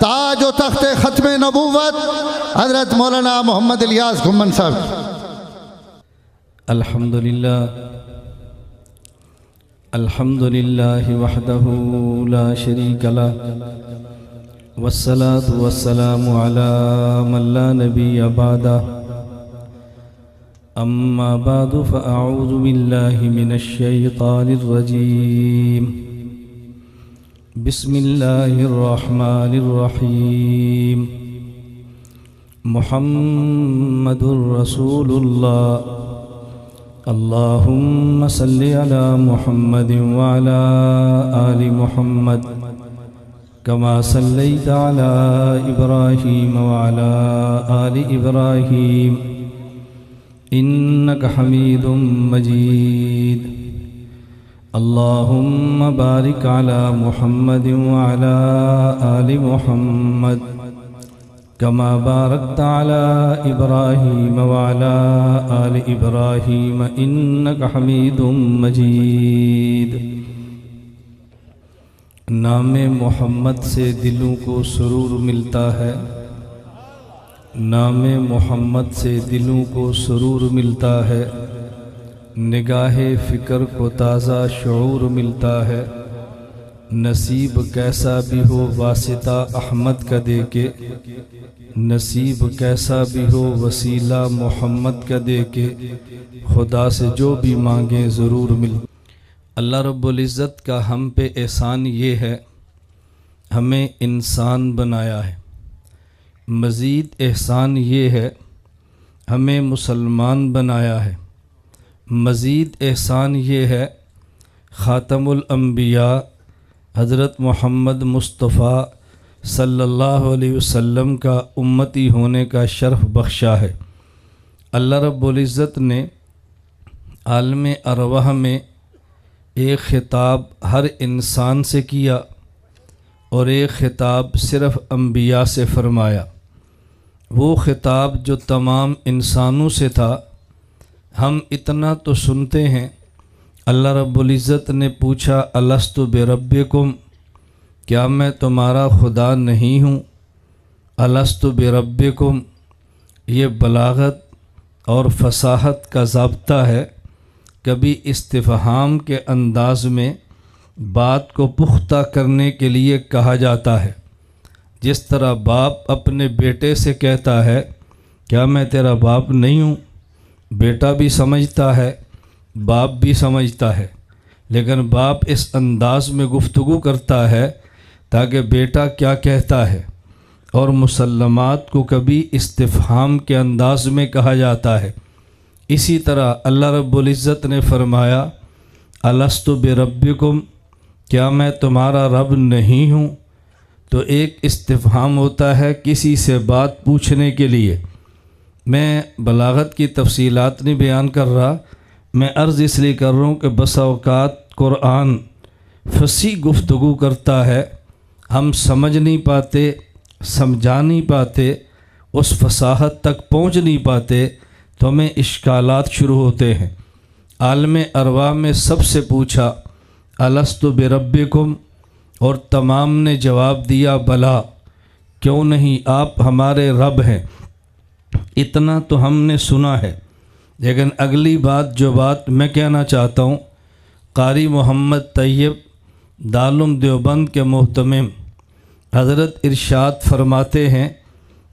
تاج و تخت ختم نبوت حضرت مولانا محمد الیاس گھمن صاحب۔ الحمد للہ وحدہ لا شریک لہ والصلاة والسلام علی من لا نبی بعدہ اما بعد فاعوذ باللہ من الشیطان الرجیم بسم اللہ الرحمن الرحیم محمد رسول اللہ اللہم صلی علی محمد وعلی آل محمد کما صلیت علی ابراہیم وعلی آل ابراہیم انک حمید مجید اللہم بارک علی محمد وعلی آل محمد کما بارکت علی ابراہیم وعلی آل ابراہیم انک حمید مجید۔ نام محمد سے دلوں کو سرور ملتا ہے، نام محمد سے دلوں کو سرور ملتا ہے، نگاہ فکر کو تازہ شعور ملتا ہے۔ نصیب کیسا بھی ہو واسطہ احمد کا دے کے، نصیب کیسا بھی ہو وسیلہ محمد کا دے کے، خدا سے جو بھی مانگیں ضرور ملتا۔ اللہ رب العزت کا ہم پہ احسان یہ ہے، ہمیں انسان بنایا ہے۔ مزید احسان یہ ہے، ہمیں مسلمان بنایا ہے۔ مزید احسان یہ ہے، خاتم الانبیاء حضرت محمد مصطفیٰ صلی اللہ علیہ وسلم کا امتی ہونے کا شرف بخشا ہے۔ اللہ رب العزت نے عالم ارواح میں ایک خطاب ہر انسان سے کیا اور ایک خطاب صرف انبیاء سے فرمایا۔ وہ خطاب جو تمام انسانوں سے تھا، ہم اتنا تو سنتے ہیں۔ اللہ رب العزت نے پوچھا الست بربکم، کیا میں تمہارا خدا نہیں ہوں؟ الست بربکم، یہ بلاغت اور فصاحت کا ضابطہ ہے۔ کبھی استفہام کے انداز میں بات کو پختہ کرنے کے لیے کہا جاتا ہے، جس طرح باپ اپنے بیٹے سے کہتا ہے کیا میں تیرا باپ نہیں ہوں؟ بیٹا بھی سمجھتا ہے، باپ بھی سمجھتا ہے، لیکن باپ اس انداز میں گفتگو کرتا ہے تاکہ بیٹا کیا کہتا ہے۔ اور مسلمات کو کبھی استفہام کے انداز میں کہا جاتا ہے۔ اسی طرح اللہ رب العزت نے فرمایا الست بربکم، کیا میں تمہارا رب نہیں ہوں؟ تو ایک استفہام ہوتا ہے کسی سے بات پوچھنے کے لیے۔ میں بلاغت کی تفصیلات نہیں بیان کر رہا، میں عرض اس لیے کر رہا ہوں کہ بسا اوقات قرآن فصیح گفتگو کرتا ہے، ہم سمجھ نہیں پاتے، سمجھا نہیں پاتے، اس فصاحت تک پہنچ نہیں پاتے، تو ہمیں اشکالات شروع ہوتے ہیں۔ عالم ارواح میں سب سے پوچھا الست بربکم، اور تمام نے جواب دیا بلا، کیوں نہیں، آپ ہمارے رب ہیں۔ اتنا تو ہم نے سنا ہے، لیکن اگلی بات جو بات میں کہنا چاہتا ہوں، قاری محمد طیب دارالعلوم دیوبند کے محتمم حضرت ارشاد فرماتے ہیں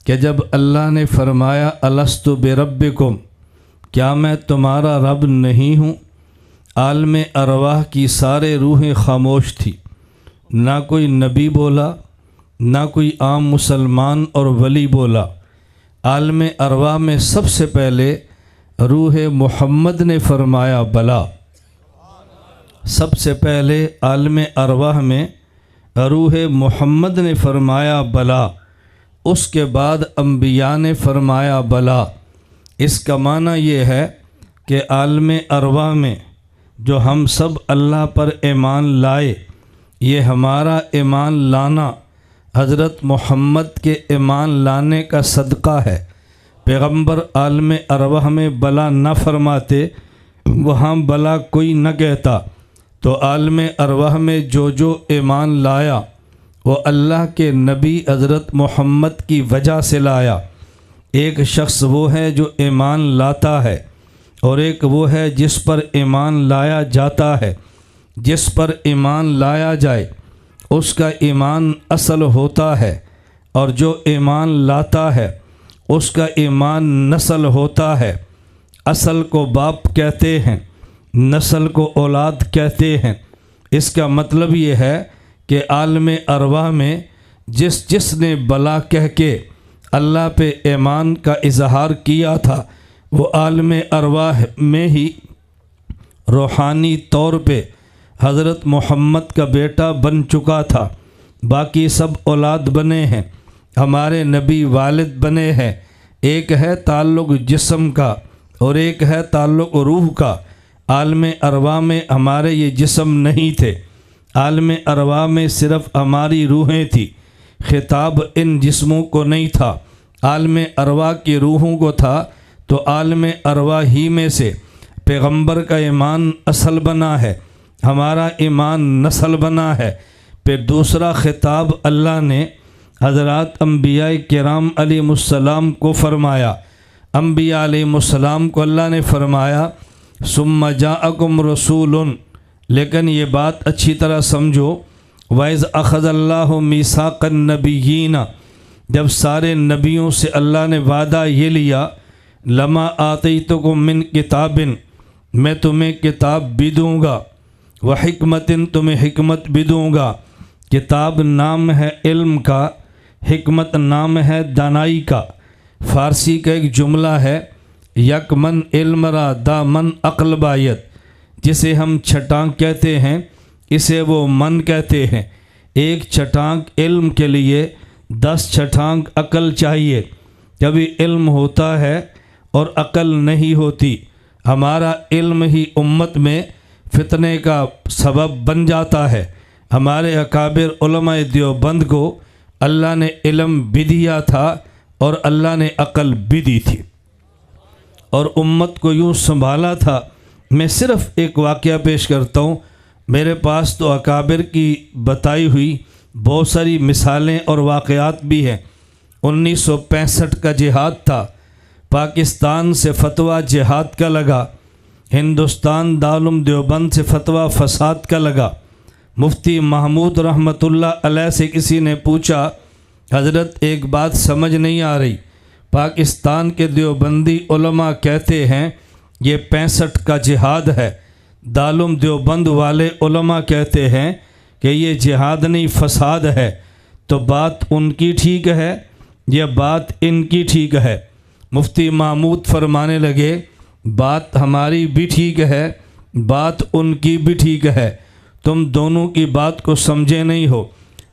کہ جب اللہ نے فرمایا الست بربکم، کیا میں تمہارا رب نہیں ہوں، عالم ارواح کی سارے روحیں خاموش تھی، نہ کوئی نبی بولا، نہ کوئی عام مسلمان اور ولی بولا۔ عالم ارواح میں سب سے پہلے روح محمد نے فرمایا بلا۔ سب سے پہلے عالم ارواح میں روح محمد نے فرمایا بلا، اس کے بعد انبیاء نے فرمایا بلا۔ اس کا معنی یہ ہے کہ عالم ارواح میں جو ہم سب اللہ پر ایمان لائے، یہ ہمارا ایمان لانا حضرت محمد کے ایمان لانے کا صدقہ ہے۔ پیغمبر عالم ارواح میں بلا نہ فرماتے، وہاں بلا کوئی نہ کہتا، تو عالم ارواح میں جو ایمان لایا وہ اللہ کے نبی حضرت محمد کی وجہ سے لایا۔ ایک شخص وہ ہے جو ایمان لاتا ہے، اور ایک وہ ہے جس پر ایمان لایا جاتا ہے۔ جس پر ایمان لایا جائے اس کا ایمان اصل ہوتا ہے، اور جو ایمان لاتا ہے اس کا ایمان نسل ہوتا ہے۔ اصل کو باپ کہتے ہیں، نسل کو اولاد کہتے ہیں۔ اس کا مطلب یہ ہے کہ عالم ارواح میں جس نے بلا کہہ کے اللہ پہ ایمان کا اظہار کیا تھا، وہ عالم ارواح میں ہی روحانی طور پہ حضرت محمد کا بیٹا بن چکا تھا۔ باقی سب اولاد بنے ہیں، ہمارے نبی والد بنے ہیں۔ ایک ہے تعلق جسم کا اور ایک ہے تعلق روح کا۔ عالم ارواح میں ہمارے یہ جسم نہیں تھے، عالم ارواح میں صرف ہماری روحیں تھی۔ خطاب ان جسموں کو نہیں تھا، عالم ارواح کی روحوں کو تھا۔ تو عالم ارواح ہی میں سے پیغمبر کا ایمان اصل بنا ہے، ہمارا ایمان نسل بنا ہے۔ پھر دوسرا خطاب اللہ نے حضرات انبیاء کرام علیہ السلام کو فرمایا۔ انبیاء علیہ السلام کو اللہ نے فرمایا ثم جاءکم رسول، لیکن یہ بات اچھی طرح سمجھو، وَإِذْ أَخَذَ اللَّهُ مِيثَاقَ النَّبِيِّينَ، جب سارے نبیوں سے اللہ نے وعدہ یہ لیا، لما آتیتکم من کتاب، میں تمہیں کتاب بھی دوں گا، وحکمت، تمہیں حکمت بھی دوں گا۔ کتاب نام ہے علم کا، حکمت نام ہے دانائی کا۔ فارسی کا ایک جملہ ہے، یک من علم را دا من عقل باید، جسے ہم چھٹانک کہتے ہیں اسے وہ من کہتے ہیں۔ ایک چھٹانک علم کے لیے 10 چھٹانک عقل چاہیے۔ کبھی علم ہوتا ہے اور عقل نہیں ہوتی۔ ہمارا علم ہی امت میں فتنے کا سبب بن جاتا ہے۔ ہمارے اکابر علماء دیوبند کو اللہ نے علم بھی دیا تھا اور اللہ نے عقل بھی دی تھی، اور امت کو یوں سنبھالا تھا۔ میں صرف ایک واقعہ پیش کرتا ہوں، میرے پاس تو اکابر کی بتائی ہوئی بہت ساری مثالیں اور واقعات بھی ہیں۔ 1965 کا جہاد تھا، پاکستان سے فتویٰ جہاد کا لگا، ہندوستان دارالعلوم دیوبند سے فتویٰ فساد کا لگا۔ مفتی محمود رحمۃ اللہ علیہ سے کسی نے پوچھا، حضرت ایک بات سمجھ نہیں آ رہی، پاکستان کے دیوبندی علماء کہتے ہیں یہ 65 کا جہاد ہے، دارالعلوم دیوبند والے علماء کہتے ہیں کہ یہ جہاد نہیں فساد ہے، تو بات ان کی ٹھیک ہے یا بات ان کی ٹھیک ہے؟ مفتی محمود فرمانے لگے بات ہماری بھی ٹھیک ہے، بات ان کی بھی ٹھیک ہے، تم دونوں کی بات کو سمجھے نہیں ہو۔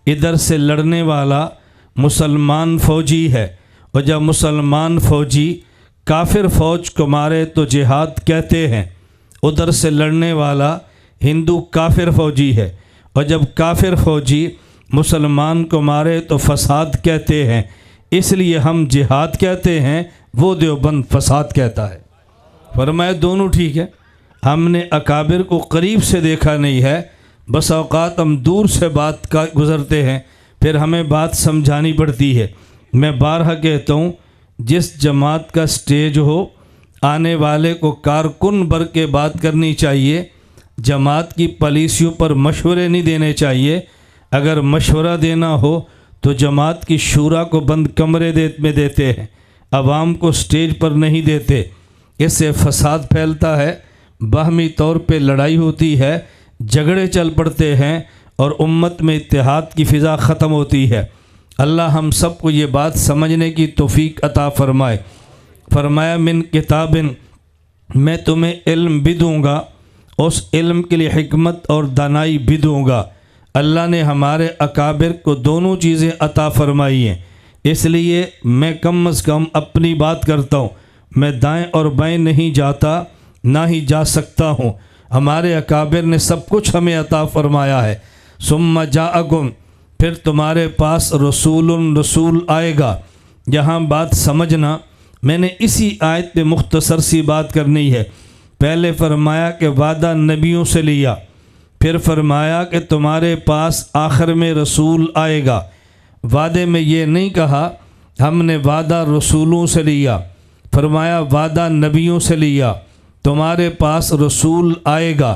ادھر سے لڑنے والا مسلمان فوجی ہے، اور جب مسلمان فوجی کافر فوج کو مارے تو جہاد کہتے ہیں۔ ادھر سے لڑنے والا ہندو کافر فوجی ہے، اور جب کافر فوجی مسلمان کو مارے تو فساد کہتے ہیں۔ اس لیے ہم جہاد کہتے ہیں، وہ دیوبند فساد کہتا ہے۔ فرمایا دونوں ٹھیک ہے۔ ہم نے اکابر کو قریب سے دیکھا نہیں ہے، بس اوقات ہم دور سے بات کا گزرتے ہیں، پھر ہمیں بات سمجھانی پڑتی ہے۔ میں بارہا کہتا ہوں، جس جماعت کا سٹیج ہو، آنے والے کو کارکن بر کے بات کرنی چاہیے۔ جماعت کی پالیسیوں پر مشورے نہیں دینے چاہیے۔ اگر مشورہ دینا ہو تو جماعت کی شورا کو بند کمرے میں دیتے ہیں، عوام کو سٹیج پر نہیں دیتے۔ اس سے فساد پھیلتا ہے، باہمی طور پہ لڑائی ہوتی ہے، جھگڑے چل پڑتے ہیں، اور امت میں اتحاد کی فضا ختم ہوتی ہے۔ اللہ ہم سب کو یہ بات سمجھنے کی توفیق عطا فرمائے۔ فرمایا من کتاب، میں تمہیں علم بھی دوں گا، اس علم کے لیے حکمت اور دانائی بھی دوں گا۔ اللہ نے ہمارے اکابر کو دونوں چیزیں عطا فرمائی ہیں، اس لیے میں کم از کم اپنی بات کرتا ہوں۔ میں دائیں اور بائیں نہیں جاتا، نہ ہی جا سکتا ہوں۔ ہمارے اکابر نے سب کچھ ہمیں عطا فرمایا ہے۔ ثم جاءکم، پھر تمہارے پاس رسول آئے گا۔ یہاں بات سمجھنا، میں نے اسی آیت پہ مختصر سی بات کرنی ہے۔ پہلے فرمایا کہ وعدہ نبیوں سے لیا، پھر فرمایا کہ تمہارے پاس آخر میں رسول آئے گا۔ وعدے میں یہ نہیں کہا ہم نے وعدہ رسولوں سے لیا، فرمایا وعدہ نبیوں سے لیا۔ تمہارے پاس رسول آئے گا،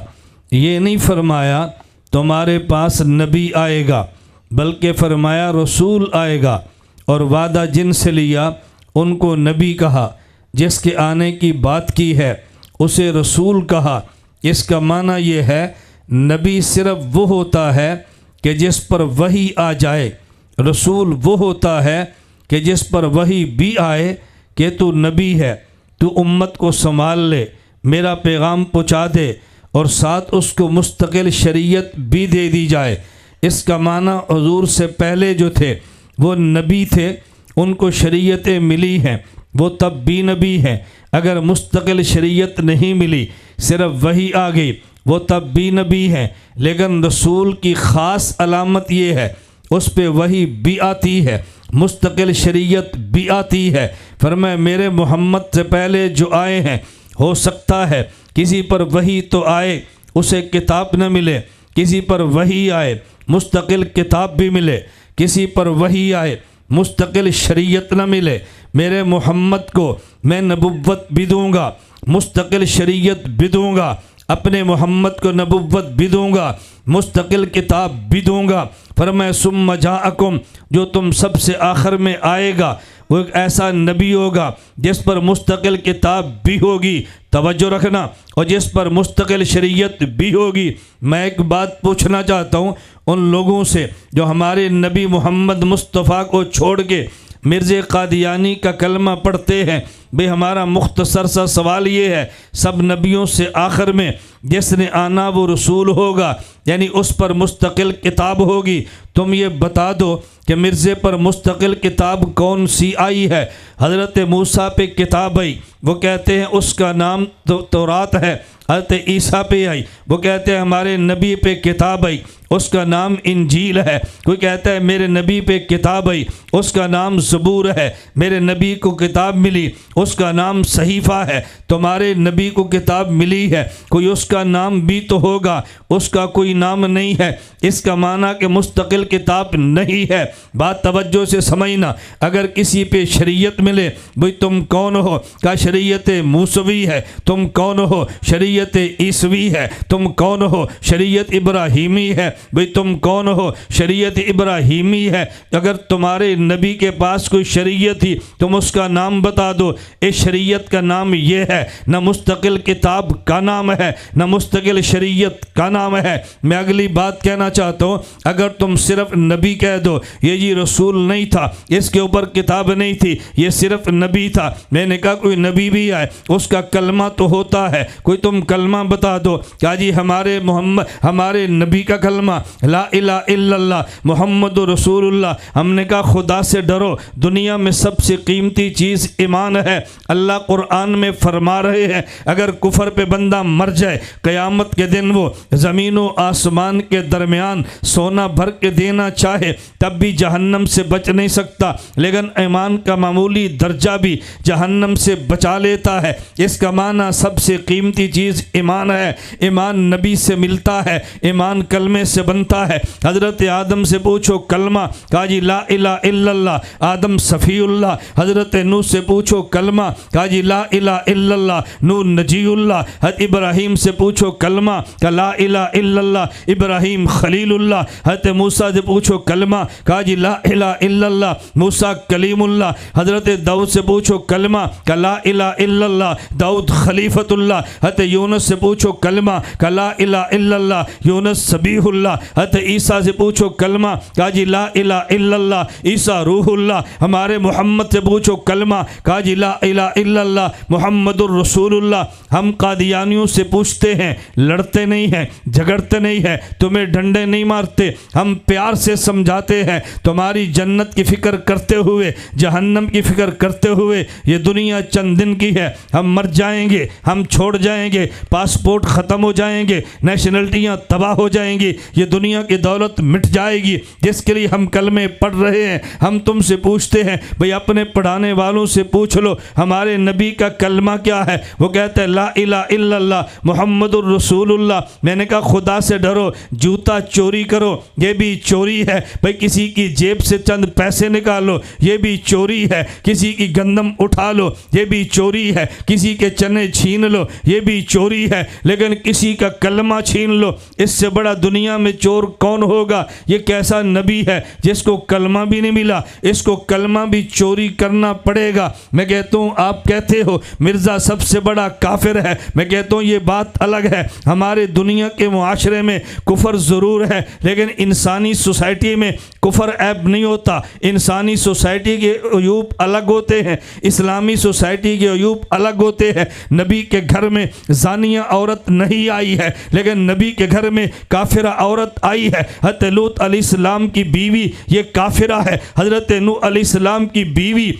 یہ نہیں فرمایا تمہارے پاس نبی آئے گا، بلکہ فرمایا رسول آئے گا۔ اور وعدہ جن سے لیا ان کو نبی کہا، جس کے آنے کی بات کی ہے اسے رسول کہا۔ اس کا معنی یہ ہے نبی صرف وہ ہوتا ہے کہ جس پر وحی آ جائے، رسول وہ ہوتا ہے کہ جس پر وحی بھی آئے کہ تو نبی ہے، تو امت کو سنبھال لے، میرا پیغام پہنچا دے، اور ساتھ اس کو مستقل شریعت بھی دے دی جائے۔ اس کا معنی حضور سے پہلے جو تھے وہ نبی تھے، ان کو شریعتیں ملی ہیں، وہ تب بھی نبی ہیں۔ اگر مستقل شریعت نہیں ملی، صرف وحی آ گئی، وہ تب بھی نبی ہیں۔ لیکن رسول کی خاص علامت یہ ہے اس پہ وحی بھی آتی ہے، مستقل شریعت بھی آتی ہے۔ فرمایا میرے محمد سے پہلے جو آئے ہیں ہو سکتا ہے کسی پر وحی تو آئے اسے کتاب نہ ملے، کسی پر وحی آئے مستقل کتاب بھی ملے، کسی پر وحی آئے مستقل شریعت نہ ملے۔ میرے محمد کو میں نبوت بھی دوں گا، مستقل شریعت بھی دوں گا، اپنے محمد کو نبوت بھی دوں گا، مستقل کتاب بھی دوں گا۔ فرمایا ثم جاءکم، جو تم سب سے آخر میں آئے گا وہ ایک ایسا نبی ہوگا جس پر مستقل کتاب بھی ہوگی، توجہ رکھنا، اور جس پر مستقل شریعت بھی ہوگی۔ میں ایک بات پوچھنا چاہتا ہوں ان لوگوں سے جو ہمارے نبی محمد مصطفیٰ کو چھوڑ کے مرزا قادیانی کا کلمہ پڑھتے ہیں، بھئی ہمارا مختصر سا سوال یہ ہے، سب نبیوں سے آخر میں جس نے آنا وہ رسول ہوگا، یعنی اس پر مستقل کتاب ہوگی۔ تم یہ بتا دو کہ مرزے پر مستقل کتاب کون سی آئی ہے؟ حضرت موسیٰ پہ کتاب آئی، وہ کہتے ہیں اس کا نام تورات ہے۔ حضرت عیسیٰ پہ آئی، وہ کہتے ہیں ہمارے نبی پہ کتاب آئی، اس کا نام انجیل ہے۔ کوئی کہتا ہے میرے نبی پہ کتاب آئی، اس کا نام زبور ہے۔ میرے نبی کو کتاب ملی، اس کا نام صحیفہ ہے۔ تمہارے نبی کو کتاب ملی ہے، کوئی اس کا نام بھی تو ہوگا، اس کا کوئی نام نہیں ہے۔ اس کا معنی کہ مستقل کتاب نہیں ہے۔ بات توجہ سے سمجھنا، اگر کسی پہ شریعت ملے، بھئی تم کون ہو؟ کہا شریعت موسوی ہے۔ تم کون ہو؟ شریعت عیسوی ہے۔ تم کون ہو؟ شریعت ابراہیمی ہے۔ بھئی تم کون ہو؟ شریعت ابراہیمی ہے۔ اگر تمہارے نبی کے پاس کوئی شریعت تھی تم اس کا نام بتا دو۔ اس شریعت کا نام یہ ہے، نہ مستقل کتاب کا نام ہے، نہ مستقل شریعت کا نام ہے۔ میں اگلی بات کہنا چاہتا ہوں، اگر تم صرف نبی کہہ دو، یہ جی رسول نہیں تھا، اس کے اوپر کتاب نہیں تھی، یہ صرف نبی تھا۔ میں نے کہا کوئی نبی بھی آئے اس کا کلمہ تو ہوتا ہے، کوئی تم کلمہ بتا دو۔ کہا جی ہمارے نبی کا کلمہ لا الہ الا اللہ محمد رسول اللہ۔ ہم نے کہا خدا سے ڈرو، دنیا میں سب سے قیمتی چیز ایمان ہے۔ اللہ قرآن میں فرما رہے ہیں اگر کفر پہ بندہ مر جائے قیامت کے دن وہ زمین و آسمان کے درمیان سونا بھر کے دینا چاہے تب بھی جہنم سے بچ نہیں سکتا، لیکن ایمان کا معمولی درجہ بھی جہنم سے بچا لیتا ہے۔ اس کا معنی سب سے قیمتی چیز ایمان ہے۔ ایمان نبی سے ملتا ہے، ایمان کلمے سے بنتا ہے۔ حضرت آدم سے پوچھو کلمہ، کہا جی لا الہ الا اللہ، آدم صفی اللہ۔ حضرت نوح سے پوچھو کلمہ، کہا جی لا الہ الا اللہ، نوح نجی اللہ۔ حضرت ابراہیم سے پوچھو کلمہ، کہا لا الہ الا اللہ، ابراہیم خلیل اللہ۔ حضرت موسیٰ سے پوچھو کلمہ، کہا جی لا الہ الا اللہ، موسیٰ کلیم اللہ۔ حضرت داؤد سے پوچھو کلمہ، کہا لا الہ الا اللہ، داؤد خلیفۃ اللہ۔ حضرت یونس سے پوچھو کلمہ، کہا لا الہ الا اللہ، یونس سبیح اللہ۔ حضرت عیسیٰ سے پوچھو کلمہ، کہا جی لا الہ الا اللہ، عیسیٰ روح اللہ۔ ہمارے محمد سے پوچھو کلمہ، کہا جی لا الہ الا اللہ محمد الرسول اللہ۔ ہم قادیانیوں سے پوچھتے ہیں، لڑتے نہیں ہیں، جھگڑتے نہیں ہیں، تمہیں ڈنڈے نہیں مارتے، ہم پیار سے سمجھاتے ہیں، تمہاری جنت کی فکر کرتے ہوئے جہنم کی فکر کرتے ہوئے یہ دنیا چند دن کی ہے، ہم مر جائیں گے، ہم چھوڑ جائیں گے، پاسپورٹ ختم ہو جائیں گے، نیشنلٹیاں تباہ ہو جائیں گی، یہ دنیا کی دولت مٹ جائے گی جس کے لیے ہم کلمے پڑھ رہے ہیں۔ ہم تم سے پوچھتے ہیں بھئی اپنے پڑھانے والوں سے پوچھ لو ہمارے نبی کا کلمہ کیا ہے؟ وہ کہتے ہیں لا الہ الا اللہ محمد الرسول اللہ۔ میں نے کہا خدا سے ڈرو، جوتا چوری کرو یہ بھی چوری ہے بھئی، کسی کی جیب سے چند پیسے نکالو یہ بھی چوری ہے، کسی کی گندم اٹھا لو یہ بھی چوری ہے، کسی کے چنے چھین لو یہ بھی چوری ہے، لیکن کسی کا کلمہ چھین لو، اس سے بڑا دنیا میں چور کون ہوگا؟ یہ کیسا نبی ہے جس کو کلمہ بھی نہیں ملا، اس کو کلمہ بھی چوری کرنا پڑے گا۔ میں کہتا ہوں آپ کہتے ہو مرزا سب سے بڑا کافر ہے، میں کہتا ہوں یہ بات الگ ہے۔ ہمارے دنیا کے معاشرے میں کفر ضرور ہے، لیکن انسانی سوسائٹی میں کفر عیب نہیں ہوتا۔ انسانی سوسائٹی کے عیوب الگ ہوتے ہیں، اسلامی سوسائٹی کے عیوب الگ ہوتے ہیں۔ نبی کے گھر میں زانیہ عورت نہیں آئی ہے، لیکن نبی کے گھر میں کافرہ عورت آئی ہے۔ حضرت لوط علیہ السلام کی بیوی یہ کافرہ ہے، حضرت نوح علیہ السلام کی بیوی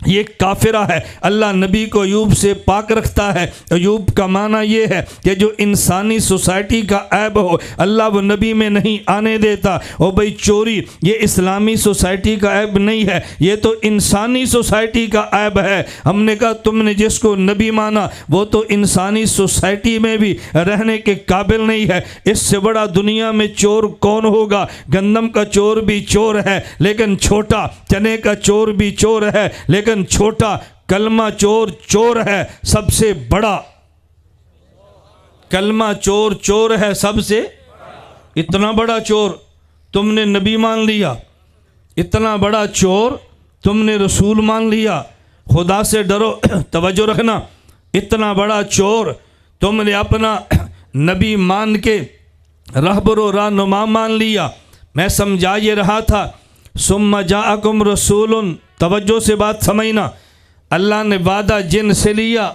یہ کافرہ ہے۔ اللہ نبی کو عیوب سے پاک رکھتا ہے۔ عیوب کا معنی یہ ہے کہ جو انسانی سوسائٹی کا عیب ہو اللہ وہ نبی میں نہیں آنے دیتا۔ او بھئی چوری یہ اسلامی سوسائٹی کا عیب نہیں ہے، یہ تو انسانی سوسائٹی کا عیب ہے۔ ہم نے کہا تم نے جس کو نبی مانا وہ تو انسانی سوسائٹی میں بھی رہنے کے قابل نہیں ہے۔ اس سے بڑا دنیا میں چور کون ہوگا؟ گندم کا چور بھی چور ہے لیکن چھوٹا، چنے کا چور بھی چور ہے لیکن چھوٹا، کلمہ چور چور ہے سب سے بڑا، کلمہ چور چور ہے سب سے۔ اتنا بڑا چور تم نے نبی مان لیا، اتنا بڑا چور تم نے رسول مان لیا۔ خدا سے ڈرو، توجہ رکھنا، اتنا بڑا چور تم نے اپنا نبی مان کے رہبر و رہنما مان لیا۔ میں سمجھا یہ رہا تھا ثم جاءکم رسول، توجہ سے بات سمجھنا، اللہ نے وعدہ جن سے لیا،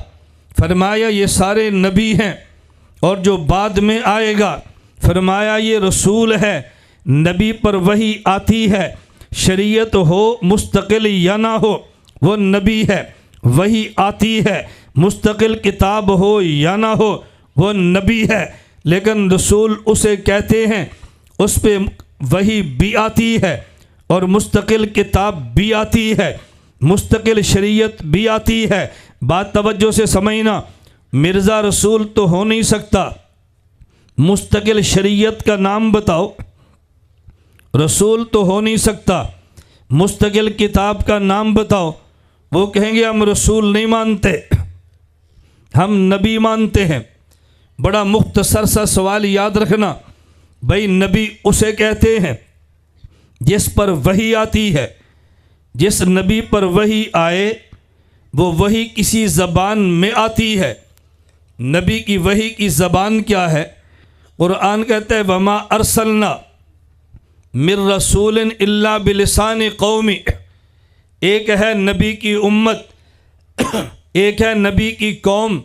فرمایا یہ سارے نبی ہیں، اور جو بعد میں آئے گا فرمایا یہ رسول ہے۔ نبی پر وحی آتی ہے، شریعت ہو مستقل یا نہ ہو وہ نبی ہے، وحی آتی ہے مستقل کتاب ہو یا نہ ہو وہ نبی ہے، لیکن رسول اسے کہتے ہیں اس پہ وحی بھی آتی ہے اور مستقل کتاب بھی آتی ہے، مستقل شریعت بھی آتی ہے۔ بات توجہ سے سمجھنا، مرزا رسول تو ہو نہیں سکتا، مستقل شریعت کا نام بتاؤ۔ رسول تو ہو نہیں سکتا، مستقل کتاب کا نام بتاؤ۔ وہ کہیں گے ہم رسول نہیں مانتے، ہم نبی مانتے ہیں۔ بڑا مختصر سا سوال یاد رکھنا، بھائی نبی اسے کہتے ہیں جس پر وحی آتی ہے۔ جس نبی پر وحی آئے وہ وحی کسی زبان میں آتی ہے۔ نبی کی وحی کی زبان کیا ہے؟ قرآن کہتا ہے وما ارسلنا من رسول الا بلسان قومی۔ ایک ہے نبی کی امت، ایک ہے نبی کی قوم۔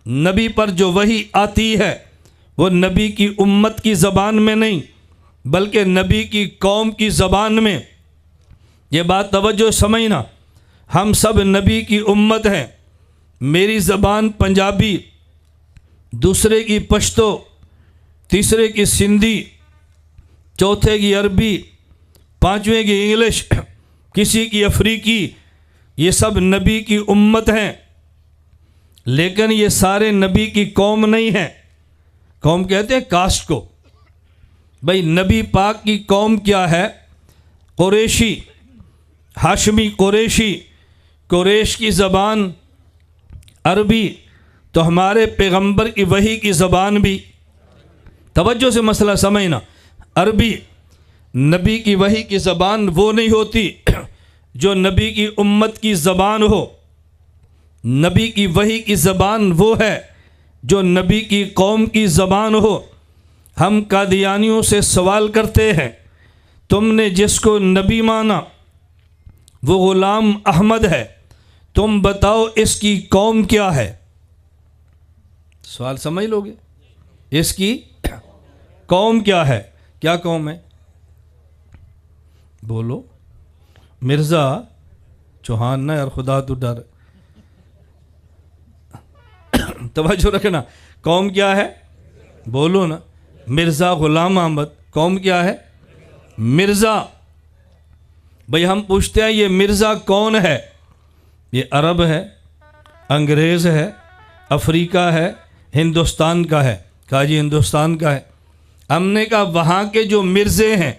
نبی پر جو وحی آتی ہے وہ نبی کی امت کی زبان میں نہیں بلکہ نبی کی قوم کی زبان میں۔ یہ بات توجہ سمجھنا، ہم سب نبی کی امت ہیں۔ میری زبان پنجابی، دوسرے کی پشتو، تیسرے کی سندھی، چوتھے کی عربی، پانچویں کی انگلش، کسی کی افریقی، یہ سب نبی کی امت ہیں، لیکن یہ سارے نبی کی قوم نہیں ہیں۔ قوم کہتے ہیں کاسٹ کو۔ بھئی نبی پاک کی قوم کیا ہے؟ قریشی، ہاشمی قریشی۔ قریش کی زبان عربی، تو ہمارے پیغمبر کی وحی کی زبان بھی، توجہ سے مسئلہ سمجھنا، عربی۔ نبی کی وحی کی زبان وہ نہیں ہوتی جو نبی کی امت کی زبان ہو۔ نبی کی وحی کی زبان وہ ہے جو نبی کی قوم کی زبان ہو۔ ہم قادیانیوں سے سوال کرتے ہیں تم نے جس کو نبی مانا وہ غلام احمد ہے، تم بتاؤ اس کی قوم کیا ہے؟ سوال سمجھ لو گے، اس کی قوم کیا ہے؟ کیا قوم ہے؟ بولو۔ مرزا چوہان نہ، اور خدا تو ڈر۔ توجہ رکھنا، قوم کیا ہے؟ بولو نا۔ مرزا غلام احمد، قوم کیا ہے؟ مرزا۔ بھئی ہم پوچھتے ہیں یہ مرزا کون ہے؟ یہ عرب ہے، انگریز ہے، افریقہ ہے، ہندوستان کا ہے۔ کہا جی ہندوستان کا ہے۔ ہم نے کہا وہاں کے جو مرزے ہیں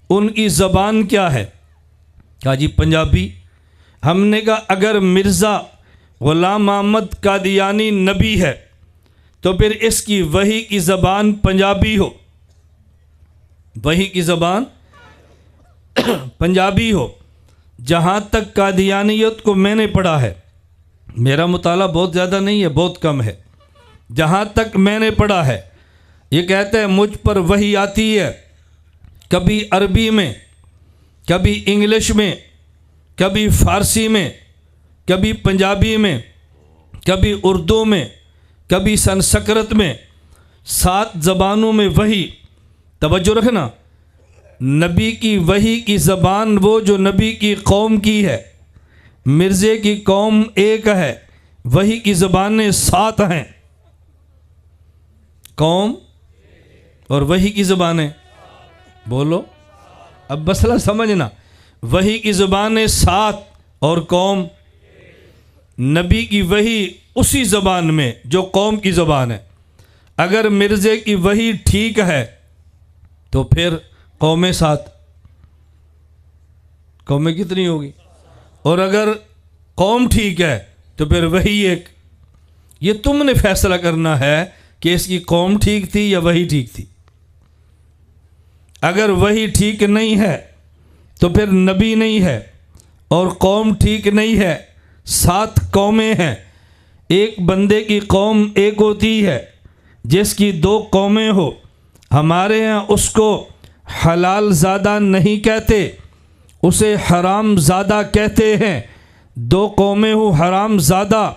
ان کی زبان کیا ہے؟ کہا جی پنجابی۔ ہم نے کہا اگر مرزا غلام محمد قادیانی نبی ہے تو پھر اس کی وحی کی زبان پنجابی ہو، وحی کی زبان پنجابی ہو۔ جہاں تک قادیانیت کو میں نے پڑھا ہے، میرا مطالعہ بہت زیادہ نہیں ہے، بہت کم ہے، جہاں تک میں نے پڑھا ہے یہ کہتا ہے مجھ پر وحی آتی ہے کبھی عربی میں، کبھی انگلش میں، کبھی فارسی میں، کبھی پنجابی میں، کبھی اردو میں، کبھی سنسکرت میں، 7 زبانوں میں وحی۔ توجہ رکھنا، نبی کی وحی کی زبان وہ جو نبی کی قوم کی ہے، مرزے کی قوم ایک ہے، وحی کی زبانیں 7 ہیں۔ قوم اور وحی کی زبانیں بولو، اب مسئلہ سمجھنا، وحی کی زبانیں 7 اور قوم، نبی کی وحی اسی زبان میں جو قوم کی زبان ہے۔ اگر مرزے کی وحی ٹھیک ہے تو پھر قومیں 7، قومیں کتنی ہوگی؟ اور اگر قوم ٹھیک ہے تو پھر وحی ایک۔ یہ تم نے فیصلہ کرنا ہے کہ اس کی قوم ٹھیک تھی یا وحی ٹھیک تھی۔ اگر وحی ٹھیک نہیں ہے تو پھر نبی نہیں ہے، اور قوم ٹھیک نہیں ہے، 7 قومیں ہیں۔ ایک بندے کی قوم ایک ہوتی ہے، جس کی 2 قومیں ہو، ہمارے ہاں اس کو حلال زادہ نہیں کہتے، اسے حرام زادہ کہتے ہیں۔ 2 قومیں ہوں حرام زادہ،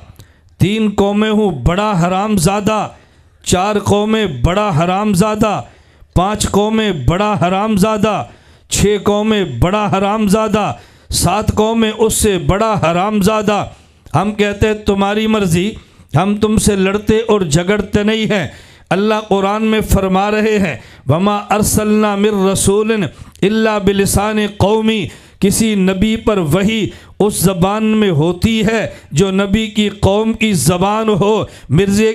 3 قومیں ہوں بڑا حرام زادہ، 4 قومیں بڑا حرام زادہ، 5 قومیں بڑا حرام زادہ، 6 قومیں بڑا حرام زادہ، 7 قومیں اس سے بڑا حرام زادہ۔ ہم کہتے ہیں تمہاری مرضی، ہم تم سے لڑتے اور جھگڑتے نہیں ہیں۔ اللہ قرآن میں فرما رہے ہیں وَمَا أَرْسَلْنَا مِن رَّسُولٍ إِلَّا بِلِسَانِ قَوْمِهِ، کسی نبی پر وحی اس زبان میں ہوتی ہے جو نبی کی قوم کی زبان ہو۔ مرزے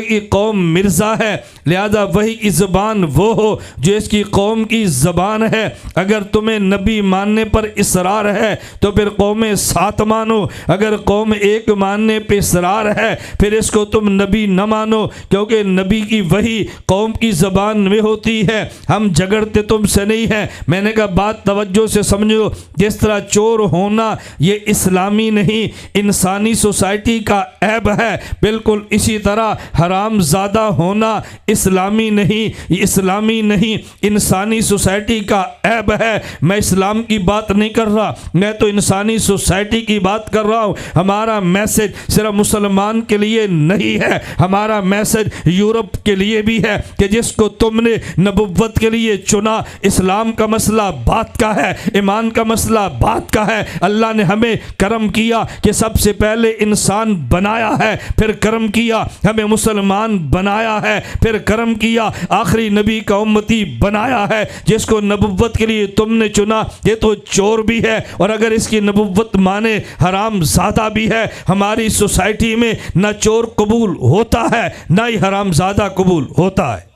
کی قوم مرزا ہے، لہذا وحی کی زبان وہ ہو جو اس کی قوم کی زبان ہے۔ اگر تمہیں نبی ماننے پر اصرار ہے تو پھر قومیں 7 مانو، اگر قوم ایک ماننے پہ اصرار ہے پھر اس کو تم نبی نہ مانو، کیونکہ نبی کی وحی قوم کی زبان میں ہوتی ہے۔ ہم جھگڑتے تم سے نہیں ہیں۔ میں نے کہا بات توجہ سے سمجھو، جس طرح چور ہونا یہ اسلامی نہیں، انسانی سوسائٹی کا عیب ہے، بالکل اسی طرح حرام زادہ ہونا اسلامی نہیں، یہ اسلامی نہیں، انسانی سوسائٹی کا عیب ہے۔ میں اسلام کی بات نہیں کر رہا، میں تو انسانی سوسائٹی کی بات کر رہا ہوں۔ ہمارا میسج صرف مسلمان کے لیے نہیں ہے، ہمارا میسج یورپ کے لیے بھی ہے کہ جس کو تم نے نبوت کے لیے چنا، اسلام کا مسئلہ بات کا ہے، ایمان کا مسئلہ بات کا ہے۔ اللہ نے ہمیں کرم کیا کہ سب سے پہلے انسان بنایا ہے، پھر کرم کیا ہمیں مسلمان بنایا ہے، پھر کرم کیا آخری نبی کا امتی بنایا ہے۔ جس کو نبوت کے لیے تم نے چنا یہ تو چور بھی ہے، اور اگر اس کی نبوت مانے حرام زادہ بھی ہے۔ ہماری سوسائٹی میں نہ چور قبول ہوتا ہے نہ ہی حرام زادہ قبول ہوتا ہے۔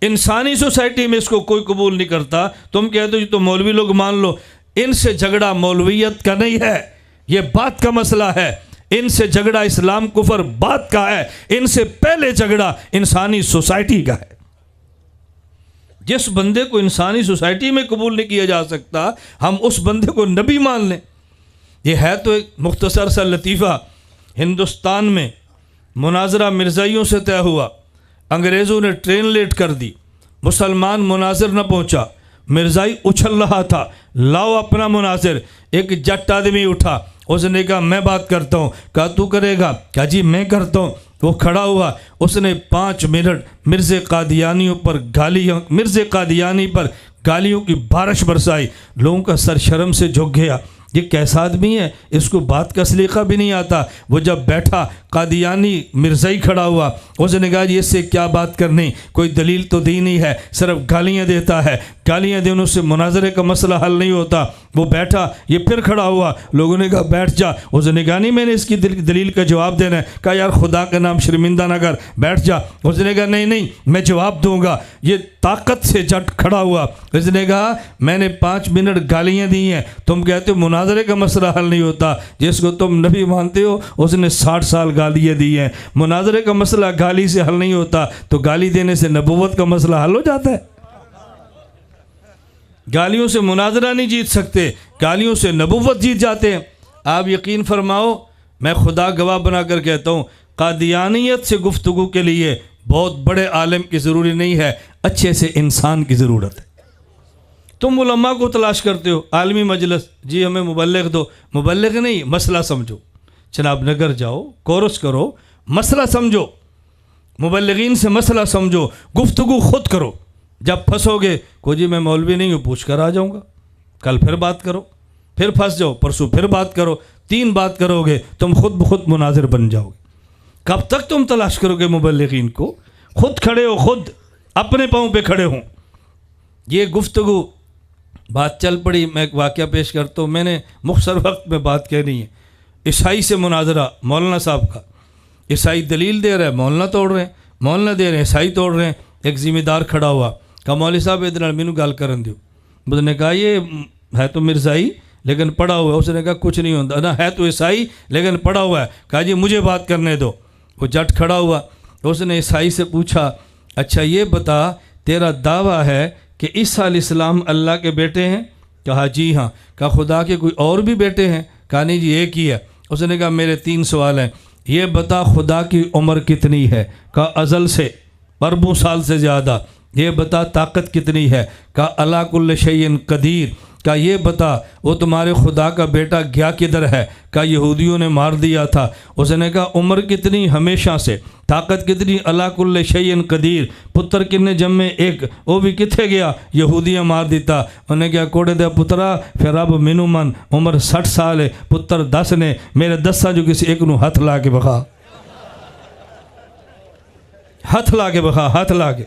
انسانی سوسائٹی میں اس کو کوئی قبول نہیں کرتا۔ تم کہتے ہو تو مولوی لوگ مان لو، ان سے جھگڑا مولویت کا نہیں ہے، یہ بات کا مسئلہ ہے۔ ان سے جھگڑا اسلام کفر بات کا ہے، ان سے پہلے جھگڑا انسانی سوسائٹی کا ہے۔ جس بندے کو انسانی سوسائٹی میں قبول نہیں کیا جا سکتا، ہم اس بندے کو نبی مان لیں۔ یہ ہے تو ایک مختصر سا لطیفہ۔ ہندوستان میں مناظرہ مرزائیوں سے طے ہوا، انگریزوں نے ٹرین لیٹ کر دی، مسلمان مناظر نہ پہنچا، مرزائی اچھل رہا تھا، لاؤ اپنا مناظر۔ ایک جٹ آدمی اٹھا، اس نے کہا میں بات کرتا ہوں۔ کہا تو کرے گا؟ کہا جی میں کرتا ہوں۔ وہ کھڑا ہوا، اس نے 5 منٹ مرزے قادیانی پر گالیوں کی بارش برسائی۔ لوگوں کا سر شرم سے جھک گیا۔ یہ کیسا آدمی ہے، اس کو بات کا سلیقہ بھی نہیں آتا۔ وہ جب بیٹھا قادیانی مرزائی کھڑا ہوا، اس نے کہا جی اس سے کیا بات کرنی، کوئی دلیل تو دی نہیں ہے، صرف گالیاں دیتا ہے، گالیاں دینے سے مناظرے کا مسئلہ حل نہیں ہوتا۔ وہ بیٹھا، یہ پھر کھڑا ہوا، لوگوں نے کہا بیٹھ جا، اس نے کہا نہیں میں نے اس کی دلیل کا جواب دینا ہے۔ کہا یار خدا کا نام شرمندہ نہ کر، بیٹھ جا۔ اس نے کہا نہیں میں جواب دوں گا۔ یہ طاقت سے جٹ کھڑا ہوا، اس نے کہا میں نے 5 منٹ گالیاں دی ہیں، تم کہتے ہو مناظرے کا مسئلہ حل نہیں ہوتا، جس کو تم نبی مانتے ہو اس نے 60 سال گالیاں دی ہیں۔ مناظرے کا مسئلہ گالی سے حل نہیں ہوتا تو گالی دینے سے نبوت کا مسئلہ حل ہو جاتا ہے؟ گالیوں سے مناظرہ نہیں جیت سکتے، گالیوں سے نبوت جیت جاتے ہیں۔ آپ یقین فرماؤ، میں خدا گواہ بنا کر کہتا ہوں، قادیانیت سے گفتگو کے لیے بہت بڑے عالم کی ضروری نہیں ہے، اچھے سے انسان کی ضرورت ہے۔ تم علماء کو تلاش کرتے ہو، عالمی مجلس، جی ہمیں مبلغ دو، مبلغ نہیں، مسئلہ سمجھو، جناب نگر جاؤ، کورس کرو، مسئلہ سمجھو، مبلغین سے مسئلہ سمجھو، گفتگو خود کرو۔ جب پھنسو گے کو جی میں مولوی نہیں ہوں، پوچھ کر آ جاؤں گا، کل پھر بات کرو، پھر پھنس جاؤ، پرسوں پھر بات کرو، 3 بات کرو گے تم خود بخود مناظر بن جاؤ گے۔ کب تک تم تلاش کرو گے مبلغین کو؟ خود کھڑے ہو، خود اپنے پاؤں پہ کھڑے ہوں۔ یہ گفتگو بات چل پڑی، میں ایک واقعہ پیش کرتا ہوں، میں نے مختصر وقت میں بات کہنی ہے۔ عیسائی سے مناظرہ، مولانا صاحب کا، عیسائی دلیل دے رہے ہیں، مولانا توڑ رہے ہیں، مولانا دے رہے ہیں، عیسائی توڑ رہے ہیں۔ ایک ذمہ دار کھڑا ہوا، کہا مولوی صاحب ادھر مینوں گل کرن دیو۔ اس نے کہا یہ ہے تو مرزائی لیکن پڑھا ہوا ہے۔ اس نے کہا کچھ نہیں ہوتا، نہ ہے تو عیسائی لیکن پڑھا ہوا ہے۔ کہا جی مجھے بات کرنے دو۔ وہ جٹ کھڑا ہوا، اس نے عیسائی سے پوچھا اچھا یہ بتا تیرا دعویٰ ہے کہ عیسیٰ علیہ السلام اللہ کے بیٹے ہیں؟ کہا جی ہاں۔ کہا خدا کے کوئی اور بھی بیٹے ہیں؟ کہا نہیں جی ایک ہی ہے۔ اس نے کہا میرے 3 سوال ہیں، یہ بتا خدا کی عمر کتنی ہے؟ کہا ازل سے اربوں سال سے زیادہ۔ یہ بتا طاقت کتنی ہے؟ کہا علی کل شیء قدیر۔ کہا یہ بتا وہ تمہارے خدا کا بیٹا گیا کدھر ہے؟ کہا یہودیوں نے مار دیا تھا۔ اس نے کہا عمر کتنی؟ ہمیشہ سے۔ طاقت کتنی؟ علی کل شیء قدیر۔ پتر کنے جمے؟ ایک، وہ بھی کتھے گیا؟ یہودیاں مار دیتا۔ انہوں نے کہا کوڑے دے پترا پھر رب مینوں من، عمر 60 سال ہے، پتر 10 نے، میرے 10 جو کسی ایک نو ہاتھ لا کے بخا، ہاتھ لا کے بخا، ہاتھ لا کے۔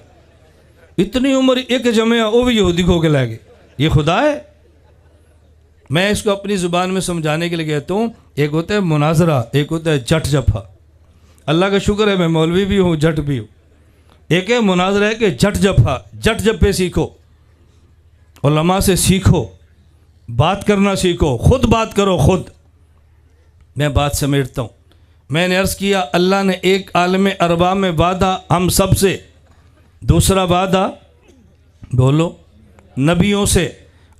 اتنی عمر ایک جمع، وہ بھی یہودی کھو کے لے گئے۔ یہ خدا ہے؟ میں اس کو اپنی زبان میں سمجھانے کے لیے کہتا ہوں، ایک ہوتا ہے مناظرہ، ایک ہوتا ہے جٹ جفا۔ اللہ کا شکر ہے میں مولوی بھی ہوں، جٹ بھی ہوں۔ ایک ہے مناظرہ ہے کہ جٹ جفا، جٹ جپے سیکھو، علماء سے سیکھو، بات کرنا سیکھو، خود بات کرو خود۔ میں بات سمیٹتا ہوں، میں نے عرض کیا اللہ نے ایک عالم اربا میں وعدہ ہم سب سے، دوسرا وعدہ بولو نبیوں سے،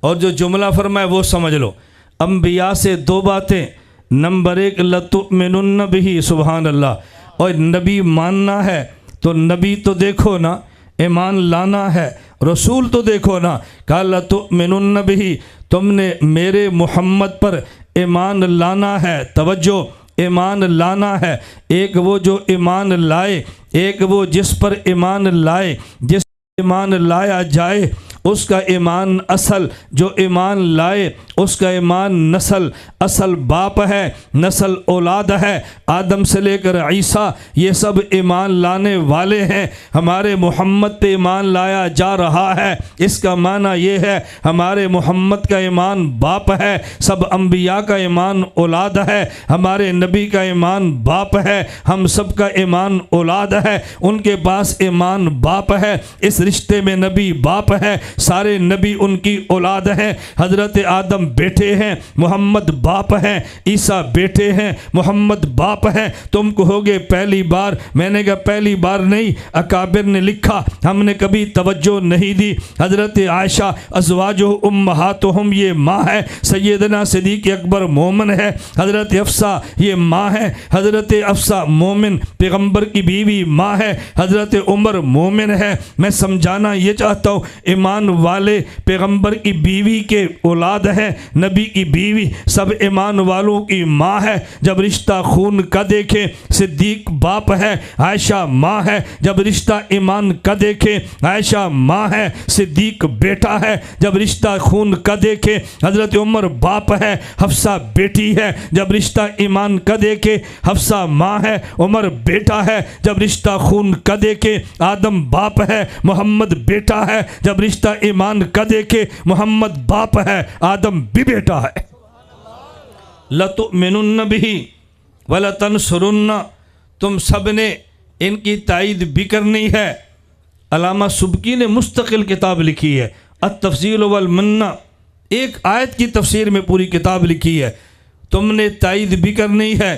اور جو جملہ فرمائے وہ سمجھ لو۔ انبیاء سے 2 باتیں، نمبر 1 لَتُؤْمِنُنَّ بِهِ، سبحان اللہ، اور نبی ماننا ہے تو نبی تو دیکھو نا، ایمان لانا ہے رسول تو دیکھو نا۔ کہا لَتُؤْمِنُنَّ بِهِ، تم نے میرے محمد پر ایمان لانا ہے، توجہ ایمان لانا ہے۔ ایک وہ جو ایمان لائے، ایک وہ جس پر ایمان لائے، جس ایمان لایا جائے اس کا ایمان اصل، جو ایمان لائے اس کا ایمان نسل، اصل باپ ہے، نسل اولاد ہے، آدم سے لے کر عیسیٰ یہ سب ایمان لانے والے ہیں۔ ہمارے محمد پہ ایمان لایا جا رہا ہے، اس کا معنی یہ ہے ہمارے محمد کا ایمان باپ ہے، سب انبیاء کا ایمان اولاد ہے، ہمارے نبی کا ایمان باپ ہے، ہم سب کا ایمان اولاد ہے، ان کے پاس ایمان باپ ہے، اس رشتے میں نبی باپ ہے، سارے نبی ان کی اولاد ہیں۔ حضرت آدم بیٹے ہیں، محمد باپ ہیں، عیسیٰ بیٹے ہیں، محمد باپ ہیں۔ تم کہو گے پہلی بار، میں نے کہا پہلی بار نہیں، اکابر نے لکھا، ہم نے کبھی توجہ نہیں دی۔ حضرت عائشہ ازواجہ امہاتہم یہ ماں ہے، سیدنا صدیق اکبر مومن ہے، حضرت حفصہ یہ ماں ہے، حضرت حفصہ مومن پیغمبر کی بیوی ماں ہے، حضرت عمر مومن ہے۔ میں سمجھانا یہ چاہتا ہوں ایمان ایمان والے پیغمبر کی بیوی کے اولاد ہیں، نبی کی بیوی سب ایمان والوں کی ماں ہے، جب رشتہ خون کا دیکھے صدیق باپ ہے، عائشہ ماں ہے، جب رشتہ ایمان کا دیکھے عائشہ ماں ہے، صدیق بیٹا ہے، جب رشتہ خون کا دیکھے حضرت عمر باپ ہے، حفصہ بیٹی ہے، جب رشتہ ایمان کا دیکھے حفصہ ماں ہے، عمر بیٹا ہے، جب رشتہ خون کا دیکھے آدم باپ ہے، محمد بیٹا ہے، جب رشتہ ایمان کا دیکھے محمد باپ ہے، آدم بھی بیٹا ہے۔ لَتُؤْمِنُنَّ بِهِ وَلَتَنْصُرُنَّ، تم سب نے ان کی تائید بھی کرنی ہے۔ علامہ سبکی نے مستقل کتاب لکھی ہے التفصیل والمنہ، ایک آیت کی تفسیر میں پوری کتاب لکھی ہے۔ تم نے تائید بھی کرنی ہے،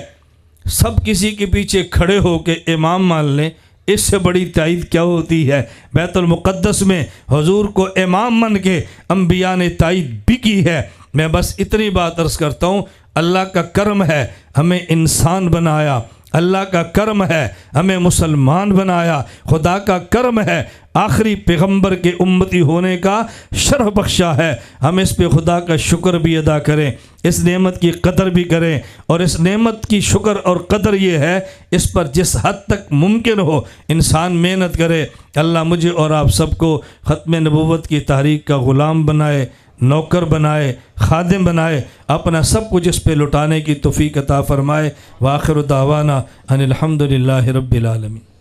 سب کسی کے پیچھے کھڑے ہو کے امام مان لیں، اس سے بڑی تائید کیا ہوتی ہے۔ بیت المقدس میں حضور کو امام من کے انبیاء نے تائید بھی کی ہے۔ میں بس اتنی بات عرض کرتا ہوں، اللہ کا کرم ہے ہمیں انسان بنایا، اللہ کا کرم ہے ہمیں مسلمان بنایا، خدا کا کرم ہے آخری پیغمبر کے امتی ہونے کا شرف بخشا ہے۔ ہم اس پہ خدا کا شکر بھی ادا کریں، اس نعمت کی قدر بھی کریں، اور اس نعمت کی شکر اور قدر یہ ہے اس پر جس حد تک ممکن ہو انسان محنت کرے۔ اللہ مجھے اور آپ سب کو ختم نبوت کی تحریک کا غلام بنائے، نوکر بنائے، خادم بنائے، اپنا سب کچھ اس پہ لٹانے کی توفیق عطا فرمائے۔ وآخر دعوانا ان الحمد للہ رب العالمین۔